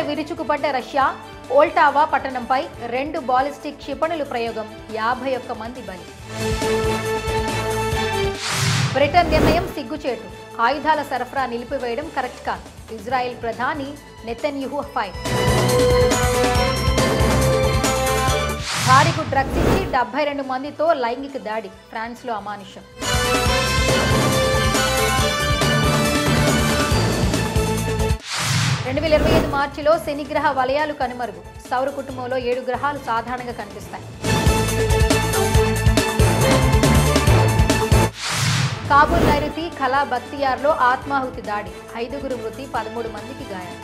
విరుచుకుపడ్డ Russia ఓల్టావా పట్టణంపై 2 ballistic క్షిపణుల ప్రయోగం, 51 మంది బలి. బ్రిటన్ నిర్ణయం సిగ్గుచేటు, ఆయుధాల సరఫరా నిలిపివేయడం కరెక్ట్ కాదు, ఇజ్రాయెల్ ప్రధాని నెతన్యాహు ఫైర్. భార్యకు డ్రగ్స్ ఇచ్చి 72 మందితో లైంగిక దాడి, ఫ్రాన్స్లో అమానుషం. మార్చిలో శనిగ్రహ వలయాలు కనుమరుగు, సౌర కుటుంబంలో 7 గ్రహాలు సాధారణంగా కనిపిస్తాయి. కాబూల్ నైరుతి ఖలా బక్తియార్లో ఆత్మాహుతి దాడి, 5 మృతి, 13 మందికి గాయాలు.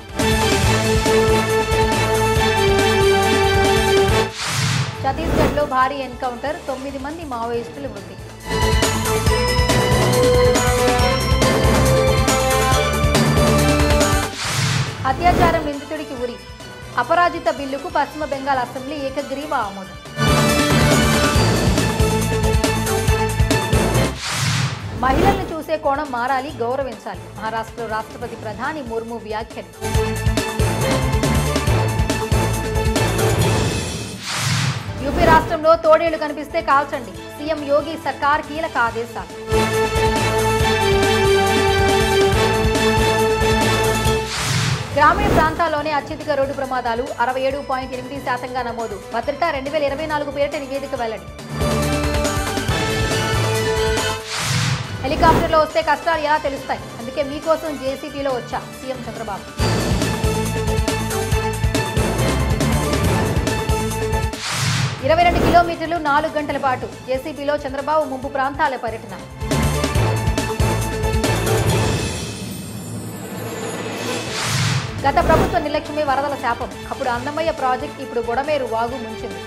ఛత్తీస్గఢ్లో భారీ ఎన్కౌంటర్, 9 మంది మావోయిస్టులు మృతి. అత్యాచారం నిందితుడికి ఉరి, అపరాజిత బిల్లుకు పశ్చిమ బెంగాల్ అసెంబ్లీ ఏకగ్రీవ ఆమోదం. మహిళలను చూసే కోణం మారాలి, గౌరవించాలి, మహారాష్ట్రలో రాష్ట్రపతి ప్రధాని ముర్ము వ్యాఖ్యలు. యూపీ రాష్ట్రంలో తోడేళ్లు కనిపిస్తే కాల్చండి, సీఎం యోగి సర్కార్ కీలక ఆదేశాలు. గ్రామీణ ప్రాంతాల్లోనే అత్యధిక రోడ్డు ప్రమాదాలు, 67.8% నమోదు, భద్రత 2024 పేరిట నివేదిక వెల్లడి. హెలికాప్టర్లో వస్తే కష్టాలు ఎలా తెలుస్తాయి, అందుకే మీకోసం జేసీబీలో వచ్చా, సీఎం చంద్రబాబు. కిలోమీటర్లు 4 గంటల పాటు జేసీబీలో చంద్రబాబు ముంపు ప్రాంతాల పర్యటన. గత ప్రభుత్వ నిర్లక్ష్యమే వరదల శాపం, అప్పుడు అన్నమయ్య ప్రాజెక్ట్, ఇప్పుడు బొడమేరు వాగు ముంచింది.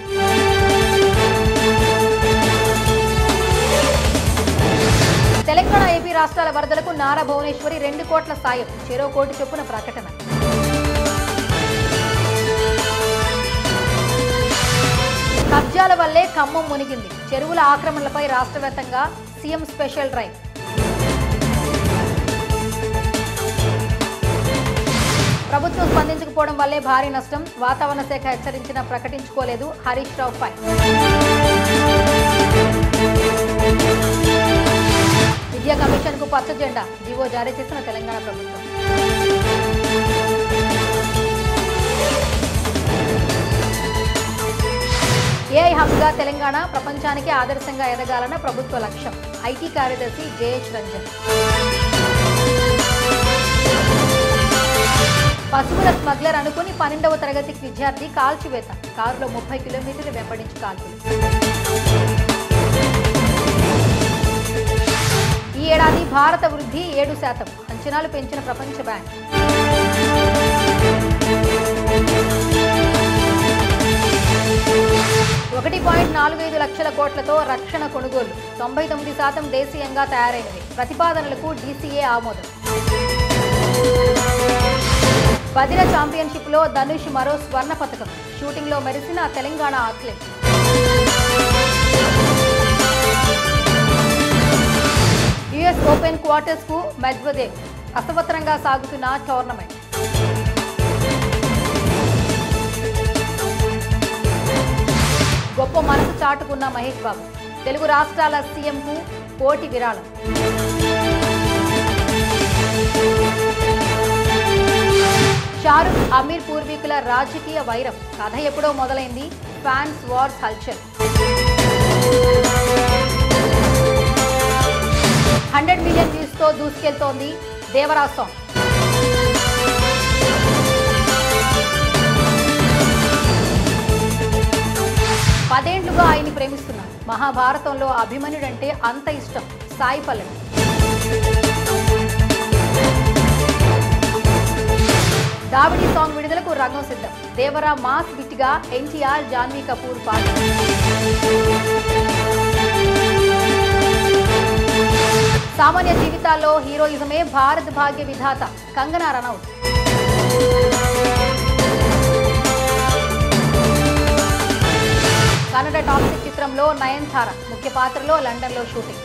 తెలంగాణ, ఏపీ రాష్ట్రాల వరదలకు నారా భువనేశ్వరి 2 కోట్ల సాయం, చెరో కోటి చొప్పున ప్రకటన. కబ్జాల వల్లే ఖమ్మం మునిగింది, చెరువుల ఆక్రమణలపై రాష్ట్ర వ్యాప్తంగా సీఎం స్పెషల్ డ్రైవ్. ప్రభుత్వం స్పందించకపోవడం వల్లే భారీ నష్టం, వాతావరణ శాఖ హెచ్చరించినా ప్రకటించుకోలేదు, హరీష్ రావు ఫైర్. విద్యా కమిషన్ కు పచ్చ జెండా, జీవో జారీ చేసిన తెలంగాణ ప్రభుత్వం. ఏఐ హబ్గా తెలంగాణ ప్రపంచానికి ఆదర్శంగా ఎదగాలన్న ప్రభుత్వ లక్ష్యం, ఐటీ కార్యదర్శి జయేష్ రంజన్. పశువుల స్మగ్లర్ అనుకుని 12వ తరగతి విద్యార్థి కాల్చివేత, కారులో 30 కిలోమీటర్లు వెంబడించి కాల్పులు. ఈ ఏడాది భారత వృద్ధి 7%, అంచనాలు పెంచిన ప్రపంచ బ్యాంక్. 1.45 లక్షల కోట్లతో రక్షణ కొనుగోలు, 99% దేశీయంగా తయారైనవి, ప్రతిపాదనలకు డీసీఏ ఆమోదం. బదిర ఛాంపియన్షిప్ లో ధనుష్ మరో స్వర్ణ పథకం, షూటింగ్ లో మెరిసిన Telangana athlete. US open quarters కు మెద్వదేవ్, అసవత్రంగా సాగుతున్న టోర్నమెంట్. గొప్ప మనసు చాటుకున్న మహేష్ బాబు, తెలుగు రాష్ట్రాల సీఎంకు కోటి విరాళం. షారుఖ్ అమీర్ పూర్వీకుల రాజకీయ వైరం, కథ ఎప్పుడో మొదలైంది, ఫ్యాన్స్ వార్స్ హల్చల్. 100 మిలియన్ వ్యూస్ తో దూసుకెళ్తోంది దేవరా సాంగ్. పదేండ్లుగా ఆయన్ని ప్రేమిస్తున్నారు, మహాభారతంలో అభిమన్యుడంటే అంత ఇష్టం, సాయి పల్లవి. దావిడి సాంగ్ విడుదలకు రంగం సిద్ధం, దేవరా మాస్ బిట్గా ఎన్టీఆర్, జాన్వీ కపూర్ పాట. సామాన్య జీవితాల్లో హీరోయిజమే భారత్ భాగ్య విధాత, కంగనా రనౌత్. కన్నడ టాక్సిక్ చిత్రంలో నయన్తార ముఖ్య పాత్రలో లండన్లో షూటింగ్.